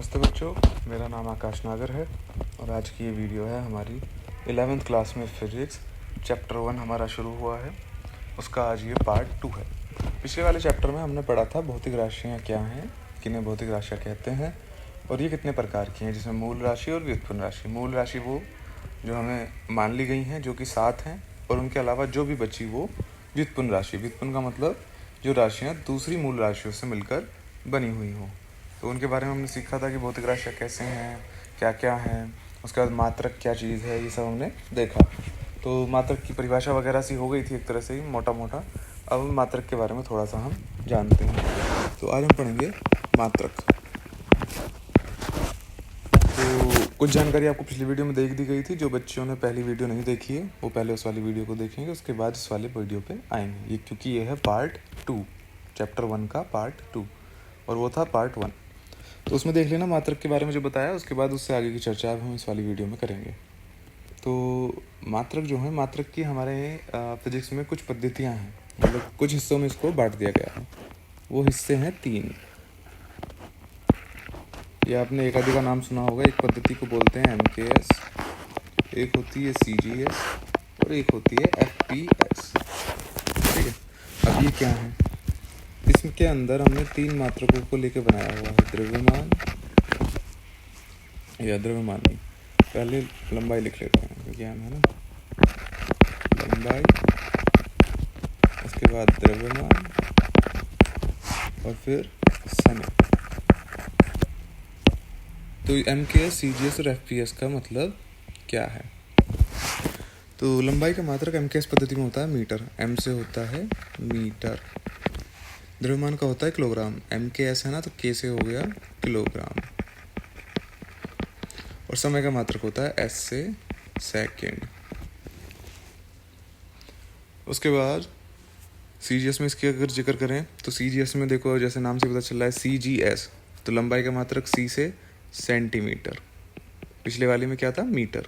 नमस्ते बच्चों, मेरा नाम आकाश नागर है और आज की ये वीडियो है हमारी 11th क्लास में फिजिक्स चैप्टर 1 हमारा शुरू हुआ है। उसका आज ये पार्ट 2 है। पिछले वाले चैप्टर में हमने पढ़ा था भौतिक राशियाँ क्या हैं, किन्हें भौतिक राशियाँ कहते हैं और ये कितने प्रकार की हैं, जिसमें मूल राशि और व्युत्पन्न राशि। मूल राशि वो जो हमें मान ली गई हैं, जो कि 7 हैं, और उनके अलावा जो भी बची वो व्युत्पन्न राशि। व्युत्पन्न का मतलब जो राशियाँ दूसरी मूल राशियों से मिलकर बनी हुई हों। तो उनके बारे में हमने सीखा था कि भौतिक राशियाँ कैसे हैं, क्या क्या हैं। उसके बाद मात्रक क्या चीज़ है, ये सब हमने देखा। तो मात्रक की परिभाषा वगैरह सी हो गई थी एक तरह से ही मोटा मोटा। अब मात्रक के बारे में थोड़ा सा हम जानते हैं। तो आज हम पढ़ेंगे मात्रक। तो कुछ जानकारी आपको पिछली वीडियो में देख दी गई थी। जो बच्चों ने पहली वीडियो नहीं देखी है वो पहले उस वाली वीडियो को देखेंगे, उसके बाद इस वाले वीडियो पे आएंगे। ये क्योंकि ये है पार्ट 2, चैप्टर 1 का पार्ट 2 और वो था पार्ट 1। तो उसमें देख लेना मात्रक के बारे में जो बताया, उसके बाद उससे आगे की चर्चा हम इस वाली वीडियो में करेंगे। तो मात्रक जो है, मात्रक की हमारे फिजिक्स में कुछ पद्धतियाँ हैं, मतलब कुछ हिस्सों में इसको बांट दिया गया है। वो हिस्से हैं 3। ये आपने एक आदि का नाम सुना होगा। एक पद्धति को बोलते हैं MKS, एक होती है CGS और एक होती है FPS। ठीक है, अब ये क्या है? इसके अंदर हमने 3 मात्रकों को लेकर बनाया हुआ है। द्रव्यमान या द्रव्यमान नहीं, पहले लंबाई लिख लेते हैं, ज्ञान है ना। लंबाई, उसके बाद द्रव्यमान और फिर समय। तो MKS, CGS और FPS का मतलब क्या है? तो लंबाई का मात्रक MKS पद्धति में होता है मीटर, M से होता है मीटर। द्रव्यमान का होता है किलोग्राम, MKS है ना, तो K से हो गया किलोग्राम। और समय का मात्रक होता है S से सेकेंड। उसके बाद CGS में इसकी अगर जिक्र करें तो CGS में देखो, जैसे नाम से पता चल रहा है CGS, तो लंबाई का मात्रक C से सेंटीमीटर। पिछले वाले में क्या था? Metre,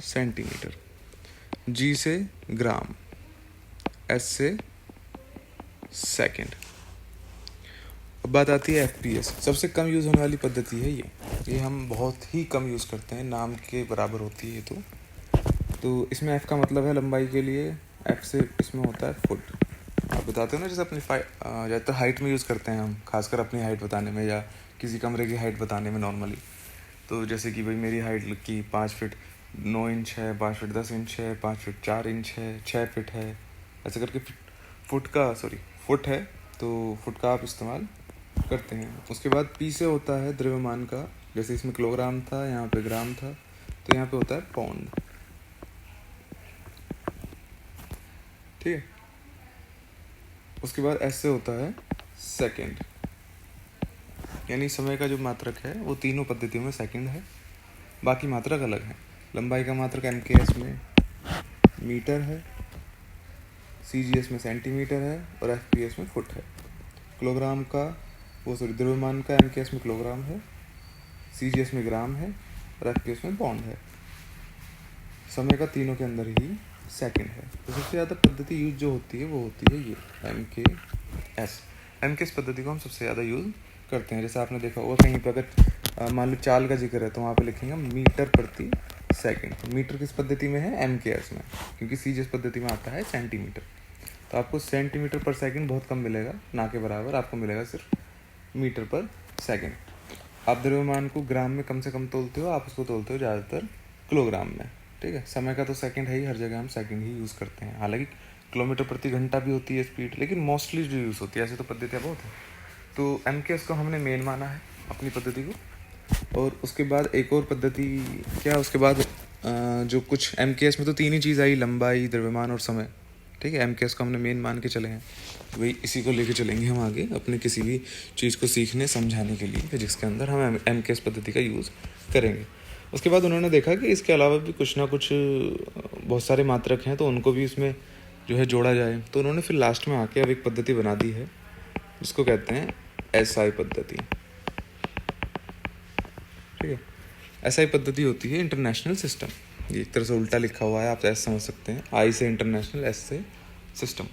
centimetre. G से ग्राम, S से सेकेंड। अब बात आती है FPS। सबसे कम यूज़ होने वाली पद्धति है ये हम बहुत ही कम यूज़ करते हैं, नाम के बराबर होती है। तो इसमें F का मतलब है लंबाई के लिए, F से इसमें होता है फुट। आप बताते हो ना, जैसे अपनी ज़्यादातर हाइट में यूज़ करते हैं हम, खासकर अपनी हाइट बताने में या किसी कमरे की हाइट बताने में नॉर्मली। तो जैसे कि भाई मेरी हाइट की 5 फीट 9 इंच है, 5 फीट 10 इंच है, 5 फीट 4 इंच है, 6 फीट है, ऐसे करके फुट है, तो फुट का आप इस्तेमाल करते हैं। उसके बाद P से होता है द्रव्यमान का, जैसे इसमें किलोग्राम था, यहाँ पे ग्राम था, तो यहाँ पे होता है पाउंड। ठीक है। उसके बाद S से होता है सेकेंड, यानी समय का जो मात्रक है वो तीनों पद्धतियों में सेकेंड है, बाकी मात्रक अलग है। लंबाई का मात्रक MKS में मीटर है, CGS में सेंटीमीटर है और FPS में फुट है। किलोग्राम का द्रव्यमान का MKS में किलोग्राम है, CGS में ग्राम है और FPS में पाउंड है। समय का तीनों के अंदर ही सेकेंड है। तो सबसे ज़्यादा पद्धति यूज जो होती है वो होती है ये MKS पद्धति को हम सबसे ज़्यादा यूज़ करते हैं। जैसे आपने देखा होगा कहीं पर अगर मान लो चाल का जिक्र है तो वहाँ पे लिखेंगे मीटर प्रति सेकंड। तो मीटर किस पद्धति में है? MKS में, क्योंकि CGS पद्धति में आता है सेंटीमीटर। तो आपको सेंटीमीटर पर सेकंड बहुत कम मिलेगा, ना के बराबर आपको मिलेगा सिर्फ मीटर पर सेकंड। आप द्रव्यमान को ग्राम में कम से कम तोलते हो, आप उसको तोलते हो ज़्यादातर किलोग्राम में। ठीक है। समय का तो सेकंड है ही, हर जगह हम सेकंड ही यूज़ करते हैं। हालांकि किलोमीटर प्रति घंटा भी होती है स्पीड, लेकिन मोस्टली जो यूज़ होती है, ऐसे तो पद्धतियाँ बहुत हैं। तो MKS को हमने मेन माना है अपनी पद्धति को। और उसके बाद एक और पद्धति क्या, उसके बाद जो कुछ MKS में तो 3 ही चीज़ आई, लंबाई, द्रव्यमान और समय। ठीक है। MKS को हमने मेन मान के चले हैं, वही इसी को लेके चलेंगे हम आगे अपने किसी भी चीज़ को सीखने समझाने के लिए। फिजिक्स के अंदर हम MKS पद्धति का यूज़ करेंगे। उसके बाद उन्होंने देखा कि इसके अलावा भी कुछ ना कुछ बहुत सारे मात्रक हैं, तो उनको भी इसमें जो है जोड़ा जाए। तो उन्होंने फिर लास्ट में आके अब एक पद्धति बना दी है जिसको कहते हैं SI पद्धति। ठीक है। SI पद्धति होती है इंटरनेशनल सिस्टम। ये एक तरह से उल्टा लिखा हुआ है, आप ऐसे समझ सकते हैं, I से इंटरनेशनल, S से सिस्टम।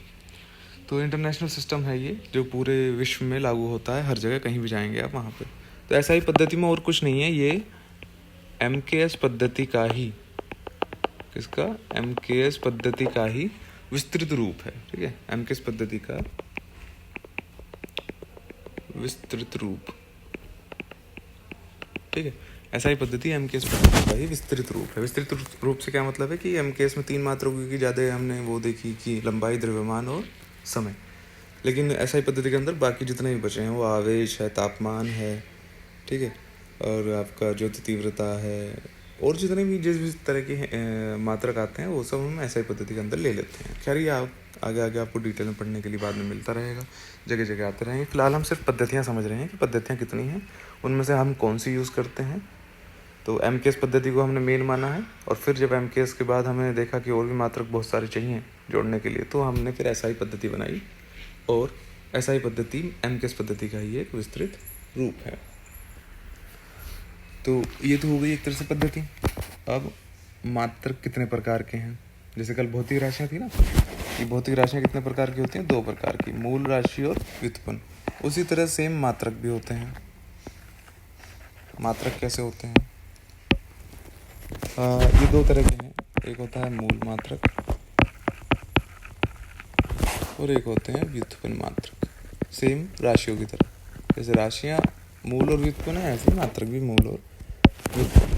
तो इंटरनेशनल सिस्टम है ये, जो पूरे विश्व में लागू होता है, हर जगह कहीं भी जाएंगे आप वहाँ पे। तो SI पद्धति में और कुछ नहीं है, ये MKS पद्धति का ही, किसका, MKS पद्धति का ही विस्तृत रूप है। ठीक है, MKS पद्धति का विस्तृत रूप। ठीक है, SI पद्धति MKS पद्धति का ही विस्तृत रूप है। विस्तृत रूप से क्या मतलब है कि MKS में 3 मात्रकों की ज़्यादा हमने वो देखी कि लंबाई, द्रव्यमान और समय, लेकिन SI पद्धति के अंदर बाकी जितने भी बचे हैं वो आवेश है, तापमान है, ठीक है, और आपका ज्योति तीव्रता है, और जितने भी जिस तरह के मात्रक आते हैं वो सब हम SI पद्धति के अंदर ले लेते हैं। खैर ये आप आगे आपको डिटेल में पढ़ने के लिए बाद में मिलता रहेगा, जगह जगह आते रहेंगे। फिलहाल हम सिर्फ पद्धतियाँ समझ रहे हैं कि पद्धतियाँ कितनी हैं, उनमें से हम कौन सी यूज़ करते हैं। तो MKS पद्धति को हमने मेन माना है, और फिर जब MKS के बाद हमने देखा कि और भी मात्रक बहुत सारे चाहिए जोड़ने के लिए, तो हमने फिर SI पद्धति बनाई, और SI पद्धति MKS पद्धति का ही एक विस्तृत रूप है। तो ये तो हो गई एक तरह से पद्धति। अब मात्रक कितने प्रकार के हैं, जैसे कल भौतिक राशियाँ थी ना, ये भौतिक राशियाँ कितने प्रकार की होती हैं, 2 प्रकार की, मूल राशि और व्युत्पन्न। उसी तरह सेम मात्रक भी होते हैं। मात्रक कैसे होते हैं, ये 2 तरह के हैं, एक होता है मूल मात्रक और एक होते हैं व्युत्पन्न मात्रक। सेम राशियों की तरह, जैसे राशियाँ मूल और व्युत्पन्न है, ऐसे मात्रक भी मूल और व्युत्पन्न।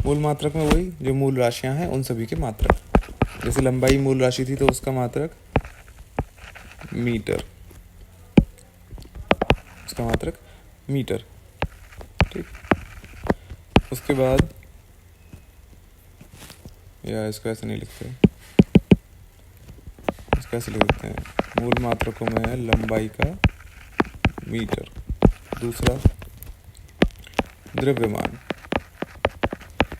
मूल मात्रक में वही जो मूल राशियाँ हैं उन सभी के मात्रक, जैसे लंबाई मूल राशि थी तो उसका मात्रक मीटर, उसका मात्रक मीटर। ठीक, उसके बाद या इसको ऐसे नहीं लिखते, इसको ऐसे लिख देते हैं, मूल मात्रकों में है लंबाई का मीटर, दूसरा द्रव्यमान,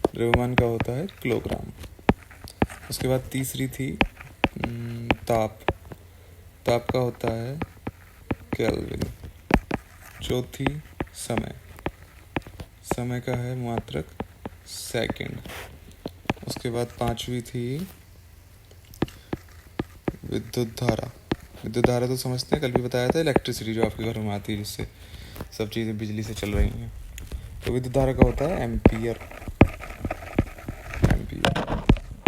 द्रव्यमान का होता है किलोग्राम। उसके बाद तीसरी थी ताप, ताप का होता है केल्विन। चौथी समय, समय का है मात्रक सेकंड। उसके बाद 5वीं थी विद्युत धारा। विद्युत धारा तो समझते हैं, कल भी बताया था, इलेक्ट्रिसिटी जो आपके घर में आती है जिससे सब चीज़ें बिजली से चल रही हैं। तो विद्युत धारा का होता है एम्पियर, एम्पियर।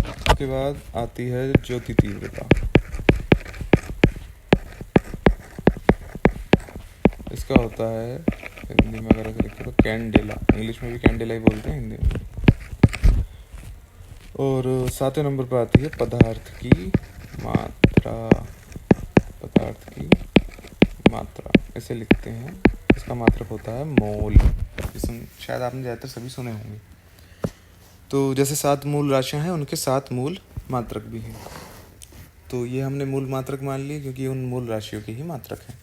उसके बाद आती है ज्योति तीव्रता, इसका होता है हिंदी में अगर ऐसे लिखे तो कैंडेला, इंग्लिश में भी कैंडेला ही बोलते हैं, हिंदी में। और 7वें नंबर पर आती है पदार्थ की मात्रा, पदार्थ की मात्रा ऐसे लिखते हैं, इसका मात्रक होता है मोल, जिसमें शायद आपने ज़्यादातर सभी सुने होंगे। तो जैसे 7 मूल राशियां हैं उनके 7 मूल मात्रक भी हैं, तो ये हमने मूल मात्रक मान लिए क्योंकि उन मूल राशियों के ही मात्रक हैं।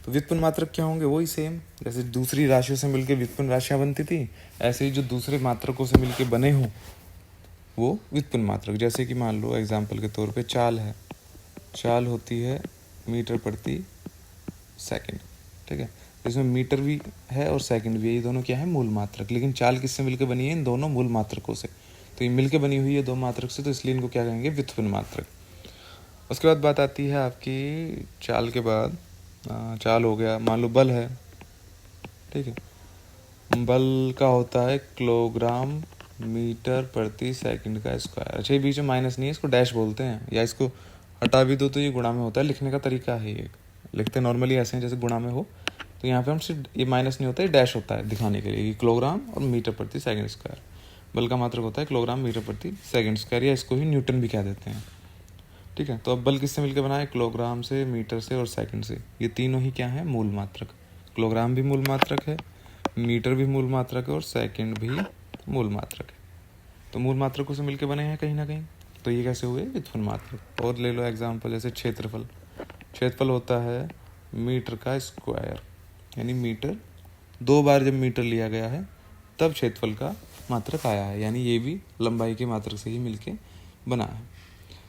तो व्युत्पन्न मात्रक क्या होंगे, वही सेम, जैसे दूसरी राशियों से मिलकर व्युत्पन्न राशियाँ बनती थी, ऐसे ही जो दूसरे मात्रकों से मिलकर बने हों वो व्युत्पन्न मात्रक। जैसे कि मान लो एग्जाम्पल के तौर पे चाल है, चाल होती है मीटर प्रति सेकंड, ठीक है, इसमें मीटर भी है और सेकंड भी है, ये दोनों क्या है, मूल मात्रक। लेकिन चाल किससे मिलकर बनी है, इन दोनों मूल मात्रकों से, तो ये मिलकर बनी हुई है 2 मात्रक से, तो इसलिए इनको क्या कहेंगे, व्युत्पन्न मात्रक। उसके बाद बात आती है आपकी चाल के बाद, चाल हो गया, मान लो बल है, ठीक है, बल का होता है किलोग्राम मीटर प्रति सेकंड का स्क्वायर। अच्छा, ये बीच में माइनस नहीं है, इसको डैश बोलते हैं, या इसको हटा भी दो तो ये गुणा में होता है, लिखने का तरीका है ये, लिखते नॉर्मली ऐसे हैं जैसे गुणा में हो, तो यहाँ पे हम सिर्फ ये माइनस नहीं होता है, डैश होता है दिखाने के लिए कि किलोग्राम और मीटर प्रति सेकंड स्क्वायर। बल का मात्रक होता है किलोग्राम मीटर प्रति सेकंड स्क्वायर, या इसको ही न्यूटन भी कह देते हैं, ठीक है। तो अब बल किससे मिलकर बना है, किलोग्राम से, मीटर से और सेकंड से, ये तीनों ही क्या है, मूल मात्रक। किलोग्राम भी मूल मात्रक है, मीटर भी मूल मात्रक है और सेकंड भी मूल मात्रक है, तो मूल मात्रकों से मिलकर बने हैं कहीं ना कहीं, तो ये कैसे हुए, व्युत्पन्न मात्रक। और ले लो एग्जाम्पल, जैसे क्षेत्रफल, क्षेत्रफल होता है मीटर का स्क्वायर, यानी मीटर 2 बार जब मीटर लिया गया है तब क्षेत्रफल का मात्रक आया है, यानी ये भी लंबाई के मात्रक से ही मिलके बना है।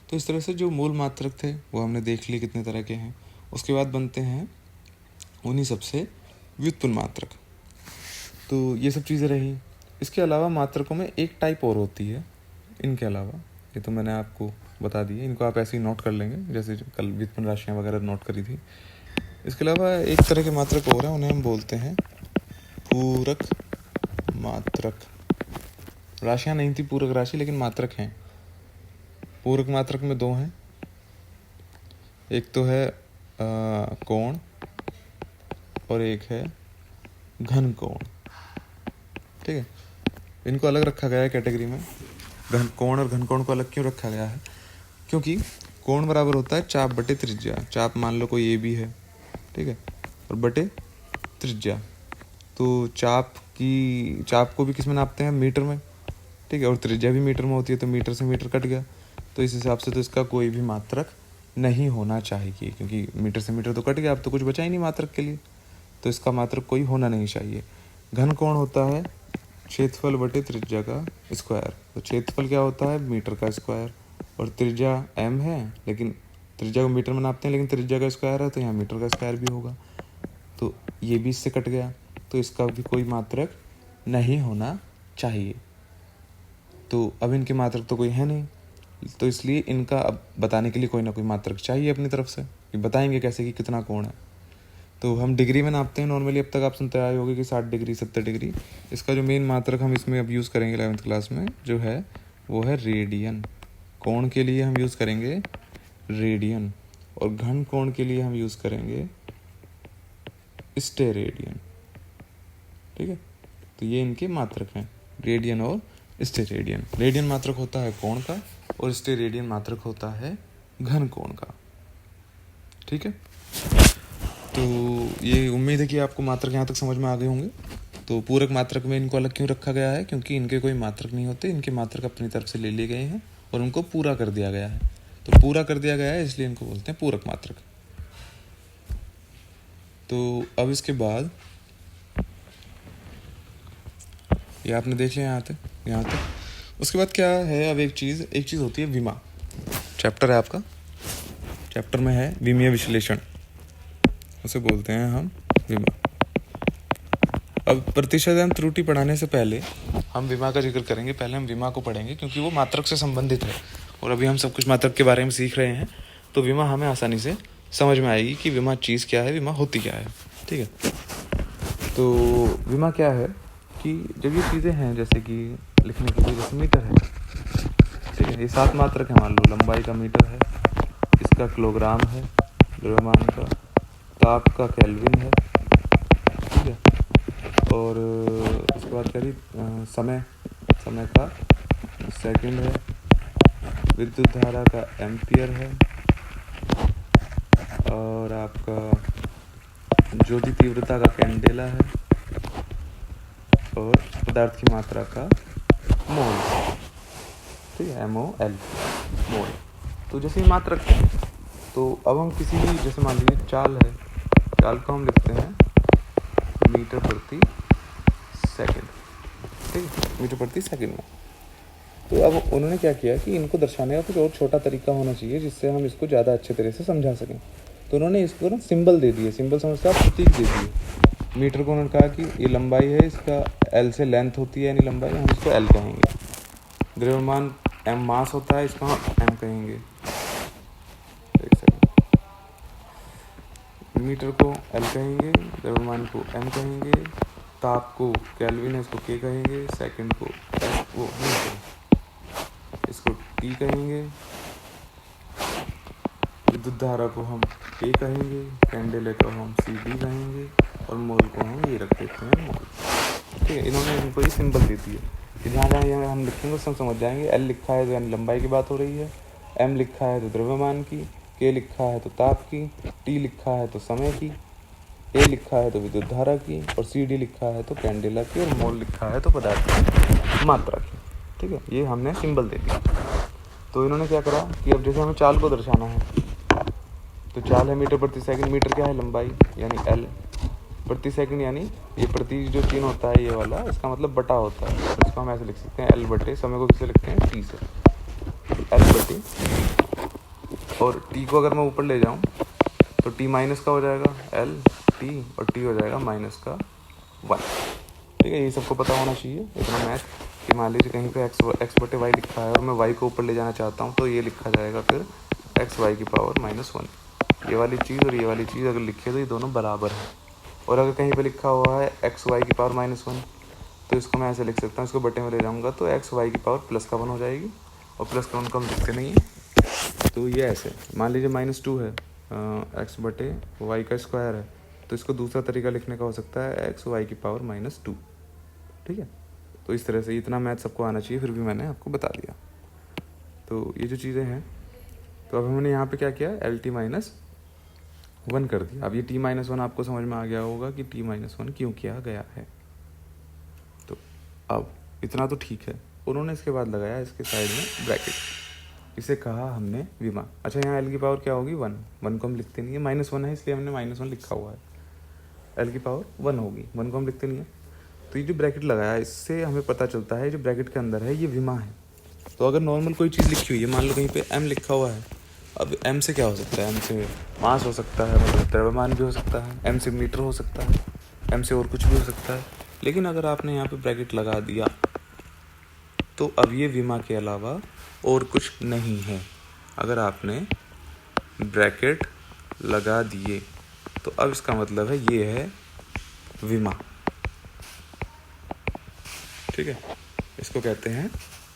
तो इस तरह से जो मूल मात्रक थे वो हमने देख लिए कितने तरह के हैं। उसके बाद बनते हैं उन्हीं सबसे व्युत्पन्न मात्रक। तो ये सब चीज़ें रही। इसके अलावा मात्रकों में एक टाइप और होती है इनके अलावा, ये तो मैंने आपको बता दी है, इनको आप ऐसे ही नोट कर लेंगे जैसे कल व्युत्पन्न राशियाँ वगैरह नोट करी थी। इसके अलावा एक तरह के मात्रक और हैं, उन्हें हम बोलते हैं पूरक मात्रक। राशियाँ नहीं थी पूरक राशि, लेकिन मात्रक हैं। पूरक मात्रक में दो हैं, एक तो है कोण और एक है घन कोण। ठीक है, इनको अलग रखा गया है कैटेगरी में। घन कोण और घन कोण को अलग क्यों रखा गया है? क्योंकि कोण बराबर होता है चाप बटे त्रिज्या। चाप मान लो कोई ए बी है, ठीक है, और बटे त्रिज्या। तो चाप को भी किस में नापते हैं? मीटर में, ठीक है, और त्रिज्या भी मीटर में होती है, तो मीटर से मीटर कट गया। तो इस हिसाब से तो इसका कोई भी मात्रक नहीं होना चाहिए, क्योंकि मीटर से मीटर तो कट गया, अब तो कुछ बचा ही नहीं मात्रक के लिए, तो इसका मात्रक कोई होना नहीं चाहिए। घन कोण होता है क्षेत्रफल बटे त्रिज्या का स्क्वायर। तो क्षेत्रफल क्या होता है? मीटर का स्क्वायर, और त्रिज्या m है, लेकिन त्रिज्या को मीटर में नापते हैं, लेकिन त्रिज्या का स्क्वायर है तो यहाँ मीटर का स्क्वायर भी होगा, तो ये भी इससे कट गया, तो इसका भी कोई मात्रक नहीं होना चाहिए। तो अब इनके मात्रक तो कोई है नहीं, तो इसलिए इनका अब बताने के लिए कोई ना कोई मात्रक चाहिए अपनी तरफ से, कि बताएंगे कैसे कि कितना कोण है। तो हम डिग्री में नापते हैं नॉर्मली, अब तक आप सुनते आए होंगे कि 60 डिग्री 70 डिग्री। इसका जो मेन मात्रक हम इसमें अब यूज़ करेंगे 11th क्लास में जो है वो है रेडियन। कोण के लिए हम यूज़ करेंगे रेडियन, और घन कोण के लिए हम यूज़ करेंगे स्टेरेडियन। ठीक है, तो ये इनके मात्रक हैं, रेडियन और स्टेरेडियन। रेडियन मात्रक होता है कोण का और स्टेरेडियन मात्रक होता है घन कोण का। ठीक है, तो ये उम्मीद है कि आपको मात्रक यहाँ तक समझ में आ गए होंगे। तो पूरक मात्रक में इनको अलग क्यों रखा गया है? क्योंकि इनके कोई मात्रक नहीं होते, इनके मात्रक अपनी तरफ से ले लिए गए हैं और उनको पूरा कर दिया गया है। तो पूरा कर दिया गया है इसलिए इनको बोलते हैं पूरक मात्रक। तो अब इसके बाद ये आपने देख लिया यहाँ तक। उसके बाद क्या है? अब एक चीज़ होती है विमा। चैप्टर है आपका, चैप्टर में है विमीय विश्लेषण, उसे बोलते हैं हम विमा। अब प्रतिशत त्रुटि पढ़ाने से पहले हम विमा का जिक्र करेंगे। पहले हम विमा को पढ़ेंगे क्योंकि वो मात्रक से संबंधित है, और अभी हम सब कुछ मात्रक के बारे में सीख रहे हैं, तो विमा हमें आसानी से समझ में आएगी कि विमा चीज़ क्या है, विमा होती क्या है। ठीक है, तो विमा क्या है कि जब ये चीज़ें हैं जैसे कि लिखने के लिए, जैसे मीटर है, ठीक है, ये 7 मात्रक है, मान लो लंबाई का मीटर है, इसका किलोग्राम है, द्रव्यमान का, ताप का केल्विन है, ठीक है, और उसके बाद करी समय का सेकंड है, विद्युत धारा का एम्पियर है, और आपका ज्योति तीव्रता का कैंडेला है, और पदार्थ की मात्रा का मोल, ठीक है, MOL, मोल। तो जैसे मात्रक है, तो अब हम किसी भी, जैसे मान लीजिए चाल है, चाल को हम लिखते हैं मीटर प्रति सेकंड, ठीक है, मीटर प्रति सेकंड में। तो अब उन्होंने क्या किया कि इनको दर्शाने का कुछ और छोटा तरीका होना चाहिए जिससे हम इसको ज़्यादा अच्छे तरह से समझा सकें। तो उन्होंने इसको ना सिंबल दे दिए, सिंबल समझते आप, प्रतीक दे दिए। मीटर को उन्होंने कहा कि ये लंबाई है, इसका L से लेंथ होती है, यानी लंबाई, हम इसको L कहेंगे। द्रव्यमान M मास होता है, इसको हम M कहेंगे। एक सेकंड, मीटर को L कहेंगे, द्रव्यमान को M कहेंगे, ताप को केल्विन है, इसको K कहेंगे, सेकंड को इसको T कहेंगे, विद्युत धारा को हम K कहेंगे, कैंडेले को हम CD कहेंगे, और मोल को हम ये रख देते हैं मोल। ठीक है, इन्होंने इनको ये सिंबल दे दिए कि जहाँ जहाँ हम लिखेंगे सब समझ जाएंगे। L लिखा है तो यानी लंबाई की बात हो रही है, M लिखा है तो द्रव्यमान की, K लिखा है तो ताप की, T लिखा है तो समय की, A लिखा है तो विद्युत धारा की, और CD लिखा है तो कैंडेला की, और मोल लिखा है तो पदार्थ की मात्रा की। ठीक है, ये हमने सिंबल दे दिया। तो इन्होंने क्या करा कि अब जैसे हमें चाल को दर्शाना है, तो चाल है मीटर प्रति सेकंड, मीटर क्या है? लंबाई, यानी L, प्रति सेकंड यानी ये प्रति जो चिन्ह होता है ये वाला, इसका मतलब बटा होता है, तो इसको हम ऐसे लिख सकते हैं L बटे, समय को किससे लिखते हैं? T से, L बटे, और T को अगर मैं ऊपर ले जाऊँ तो T माइनस का हो जाएगा L T, और T हो जाएगा माइनस का 1। ठीक है, ये सबको पता होना चाहिए इतना मैथ कि मान लीजिए कहीं पे x बटे y लिखा है और मैं y को ऊपर ले जाना चाहता हूँ, तो ये लिखा जाएगा फिर x y की पावर -1। ये वाली चीज़ और ये वाली चीज़ अगर लिखे तो ये दोनों बराबर है, और अगर कहीं पे लिखा हुआ है एक्स वाई की पावर -1, तो इसको मैं ऐसे लिख सकता हूँ, इसको बटे में ले जाऊँगा तो एक्स वाई की पावर +1 हो जाएगी, और +1 को हम लिखते नहीं है, तो ये ऐसे मान लीजिए -2 है, एक्स बटे वाई का स्क्वायर है, तो इसको दूसरा तरीका लिखने का हो सकता है एक्स वाई की पावर -2। ठीक है, तो इस तरह से इतना मैथ सबको आना चाहिए, फिर भी मैंने आपको बता दिया। तो ये जो चीज़ें हैं, तो अब हमने यहाँ पे क्या किया, LT-1 कर दिया। अब ये T-1 आपको समझ में आ गया होगा कि T-1 क्यों किया गया है। तो अब इतना तो ठीक है। उन्होंने इसके बाद लगाया इसके साइड में ब्रैकेट, इसे कहा हमने विमा। अच्छा, यहाँ L की पावर क्या होगी, 1 को हम लिखते नहीं है, -1 है इसलिए हमने -1 लिखा हुआ है, L की पावर 1 होगी, 1 को हम लिखते नहीं है। तो ये जो ब्रैकेट लगाया है, इससे हमें पता चलता है जो ब्रैकेट के अंदर है ये विमा है। तो अगर नॉर्मल कोई चीज़ लिखी हुई है, मान लो कहीं पे M लिखा हुआ है, अब M से क्या हो सकता है, M से मास हो सकता है, मतलब द्रव्यमान भी हो सकता है, M से मीटर हो सकता है, M से और कुछ भी हो सकता है। लेकिन अगर आपने यहाँ पे ब्रैकेट लगा दिया तो अब ये विमा के अलावा और कुछ नहीं है। अगर आपने ब्रैकेट लगा दिए तो अब इसका मतलब है ये है विमा। ठीक है, इसको कहते हैं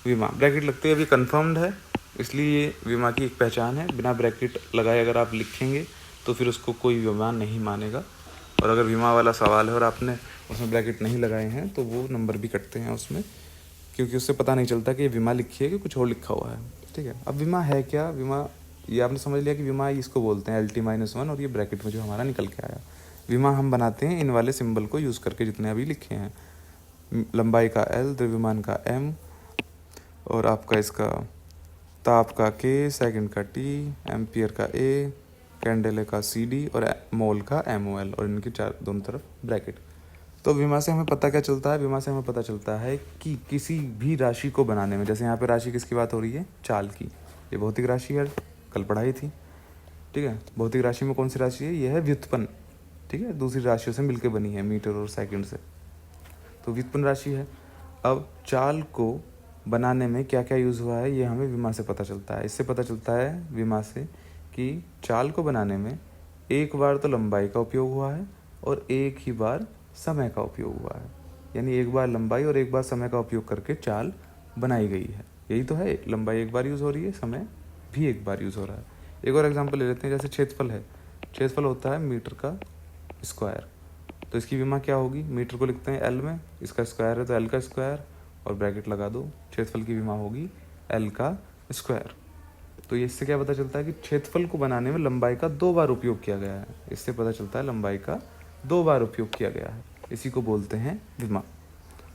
विमा। ब्रैकेट लगते ही अभी कंफर्म्ड है, इसलिए ये विमा की एक पहचान है। बिना ब्रैकेट लगाए अगर आप लिखेंगे तो फिर उसको कोई विमा नहीं मानेगा, और अगर विमा वाला सवाल है और आपने उसमें ब्रैकेट नहीं लगाए हैं तो वो नंबर भी कटते हैं उसमें, क्योंकि उससे पता नहीं चलता कि ये विमा लिखी है कि कुछ और लिखा हुआ है। ठीक है, अब विमा है क्या, विमा ये आपने समझ लिया कि विमा इसको बोलते हैं LT-1, और ये ब्रैकेट में जो हमारा निकल के आया। विमा हम बनाते हैं इन वाले सिंबल को यूज़ करके जितने अभी लिखे हैं, लंबाई का L, द्रव्यमान का M, और आपका इसका ताप का K, सेकंड का T, एम्पियर का A, कैंडेले का CD और मोल का MOL, और इनकी दोनों तरफ ब्रैकेट। तो विमा से हमें पता क्या चलता है, विमा से हमें पता चलता है कि किसी भी राशि को बनाने में, जैसे यहाँ पे राशि किसकी बात हो रही है, चाल की, ये भौतिक राशि है, कल पढ़ाई थी। ठीक है, भौतिक राशि में कौन सी राशि है, ये है व्युत्पन्न। ठीक है, दूसरी राशियों से मिलकर बनी है, मीटर और सेकंड से, तो व्युत्पन्न राशि है। अब चाल को बनाने में क्या क्या यूज़ हुआ है ये हमें विमा से पता चलता है। इससे पता चलता है विमा से कि चाल को बनाने में एक बार तो लंबाई का उपयोग हुआ है और एक ही बार समय का उपयोग हुआ है, यानी एक बार लंबाई और एक बार समय का उपयोग करके चाल बनाई गई है। यही तो है, लंबाई एक बार यूज़ हो रही है, समय भी एक बार यूज़ हो रहा है। एक और एग्जांपल ले लेते हैं, जैसे क्षेत्रफल है, क्षेत्रफल होता है मीटर का स्क्वायर, तो इसकी विमा क्या होगी, मीटर को लिखते हैं L में, इसका स्क्वायर है तो L का स्क्वायर, और ब्रैकेट लगा दो, क्षेत्रफल की विमा होगी L का स्क्वायर। तो ये इससे क्या पता चलता है कि क्षेत्रफल को बनाने में लंबाई का 2 बार उपयोग किया गया है। इससे पता चलता है लंबाई का 2 बार उपयोग किया गया है, इसी को बोलते हैं विमा।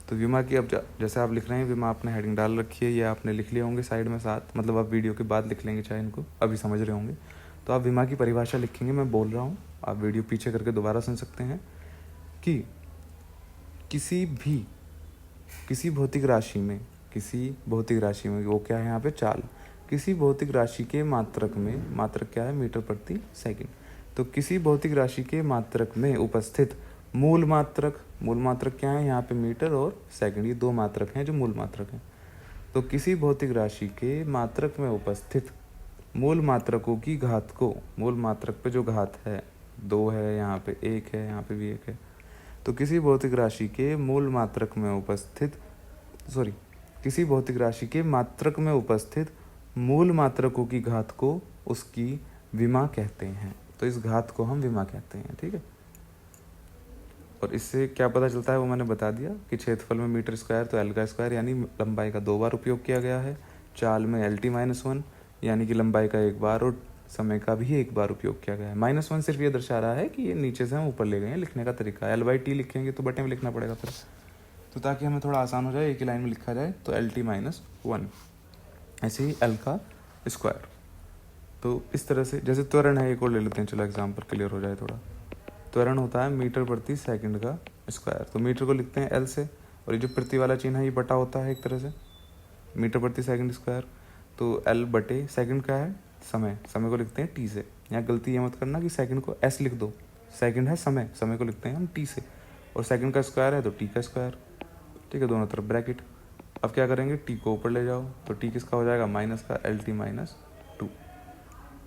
तो विमा की अब जैसे आप लिख रहे हैं विमा, आपने हेडिंग डाल रखी है, ये आपने लिख लिए होंगे साइड में साथ, मतलब आप वीडियो के बाद लिख लेंगे, चाहे इनको अभी समझ रहे होंगे। तो आप विमा की परिभाषा लिखेंगे, मैं बोल रहा हूँ, आप वीडियो पीछे करके दोबारा सुन सकते हैं कि किसी भौतिक राशि में वो क्या है यहाँ पे, चाल, किसी भौतिक राशि के मात्रक में, मात्रक क्या है, मीटर प्रति सेकंड, तो किसी भौतिक राशि के मात्रक में उपस्थित मूल मात्रक क्या है यहाँ पे, मीटर और सेकंड, ये 2 मात्रक हैं जो मूल मात्रक हैं। तो किसी भौतिक राशि के मात्रक में उपस्थित मूल मात्रकों की घात को, मूल मात्रक पे जो घात है 2 है, यहाँ पे 1 है, यहाँ पे भी 1 है, तो किसी भौतिक राशि के मात्रक में उपस्थित मूल मात्रकों की घात को उसकी विमा कहते हैं। तो इस घात को हम विमा कहते हैं। ठीक है, और इससे क्या पता चलता है वो मैंने बता दिया कि क्षेत्रफल में मीटर स्क्वायर तो L का स्क्वायर, यानी लंबाई का 2 बार उपयोग किया गया है। चाल में LT-1 यानी कि लंबाई का 1 बार और समय का भी 1 बार उपयोग किया गया है। -1 सिर्फ ये दर्शा रहा है कि ये नीचे से हम ऊपर ले गए हैं, लिखने का तरीका। L/T लिखेंगे तो बटे में लिखना पड़ेगा फिर, तो ताकि हमें थोड़ा आसान हो जाए, एक ही लाइन में लिखा जाए, तो LT-1, ऐसे ही L का स्क्वायर। तो इस तरह से, जैसे त्वरण है, एक और ले लेते हैं, चलो एग्जाम्पल क्लियर हो जाए थोड़ा। त्वरण होता है मीटर प्रति सेकंड का स्क्वायर, तो मीटर को लिखते हैं L से, और ये जो प्रति वाला चिन्ह है ये बटा होता है एक तरह से, मीटर प्रति सेकंड स्क्वायर, तो L बटे सेकंड का है समय, समय को लिखते हैं T से। यहाँ गलती ये मत करना कि सेकंड को S लिख दो, सेकंड है समय, समय को लिखते हैं हम T से, और सेकंड का स्क्वायर है तो T का स्क्वायर। ठीक है, दोनों तरफ ब्रैकेट। अब क्या करेंगे, T को ऊपर ले जाओ, तो T किसका हो जाएगा, माइनस का, LT-2।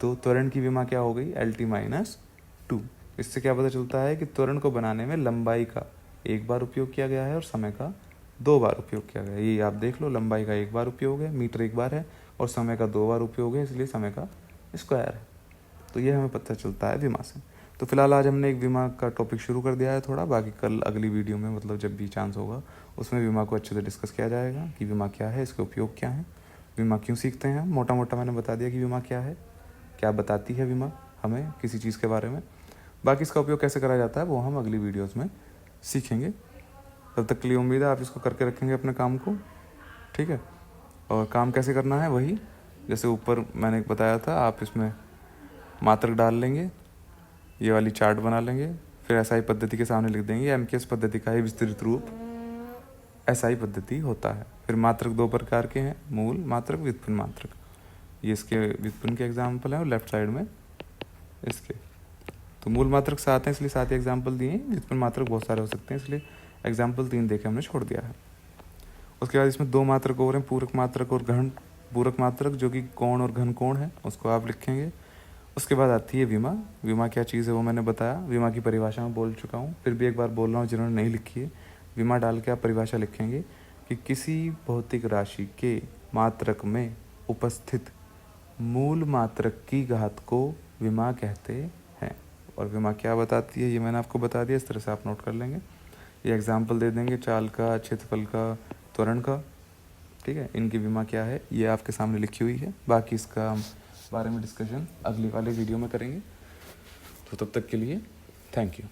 तो त्वरण की विमा क्या हो गई, LT-2। इससे क्या पता चलता है कि त्वरण को बनाने में लंबाई का एक बार उपयोग किया गया है और समय का 2 बार उपयोग किया गया है। ये आप देख लो, लंबाई का एक बार उपयोग है, मीटर एक बार है, और समय का 2 बार उपयोग है, इसलिए समय का स्क्वायर है। तो ये हमें पता चलता है विमा से। तो फिलहाल आज हमने एक विमा का टॉपिक शुरू कर दिया है थोड़ा, बाकी कल अगली वीडियो में मतलब जब भी चांस होगा उसमें विमा को अच्छे से डिस्कस किया जाएगा कि विमा क्या है, इसके उपयोग क्या है, विमा क्यों सीखते हैं। मोटा मोटा मैंने बता दिया कि विमा क्या है, क्या बताती है विमा हमें किसी चीज़ के बारे में। बाकी इसका उपयोग कैसे करा जाता है वो हम अगली वीडियोज़ में सीखेंगे। तब तक के लिए उम्मीद है आप इसको करके रखेंगे अपने काम को, ठीक है। और काम कैसे करना है वही जैसे ऊपर मैंने बताया था, आप इसमें मात्रक डाल लेंगे, ये वाली चार्ट बना लेंगे, फिर एसआई पद्धति के सामने लिख देंगे। एमकेएस पद्धति का ही विस्तृत रूप एसआई पद्धति होता है। फिर मात्रक 2 प्रकार के हैं, मूल मात्रक, व्युत्पन्न मात्रक। ये इसके व्युत्पन्न के एग्जाम्पल हैं और लेफ्ट साइड में इसके। तो मूल मात्रक 7 हैं इसलिए 7 ही एग्जाम्पल दिए हैं। व्युत्पन्न मात्रक बहुत सारे हो सकते हैं इसलिए एग्जाम्पल 3 देके हमने छोड़ दिया है। उसके बाद इसमें 2 मात्रक और हैं, पूरक मात्रक और घन पूरक मात्रक, जो कि कोण और घन कोण है, उसको आप लिखेंगे। उसके बाद आती है विमा। विमा क्या चीज़ है वो मैंने बताया, विमा की परिभाषा में बोल चुका हूँ, फिर भी एक बार बोल रहा हूँ जिन्होंने नहीं लिखी है। विमा डाल के आप परिभाषा लिखेंगे कि किसी भौतिक राशि के मात्रक में उपस्थित मूल मात्रक की घात को विमा कहते हैं। और विमा क्या बताती है ये मैंने आपको बता दिया, इस तरह से आप नोट कर लेंगे। ये एग्जाम्पल दे देंगे चाल का, क्षेत्रफल का, त्वरण का, ठीक है। इनकी विमा क्या है ये आपके सामने लिखी हुई है। बाकी इसका हम बारे में डिस्कशन अगली वाले वीडियो में करेंगे। तो तब तक के लिए थैंक यू।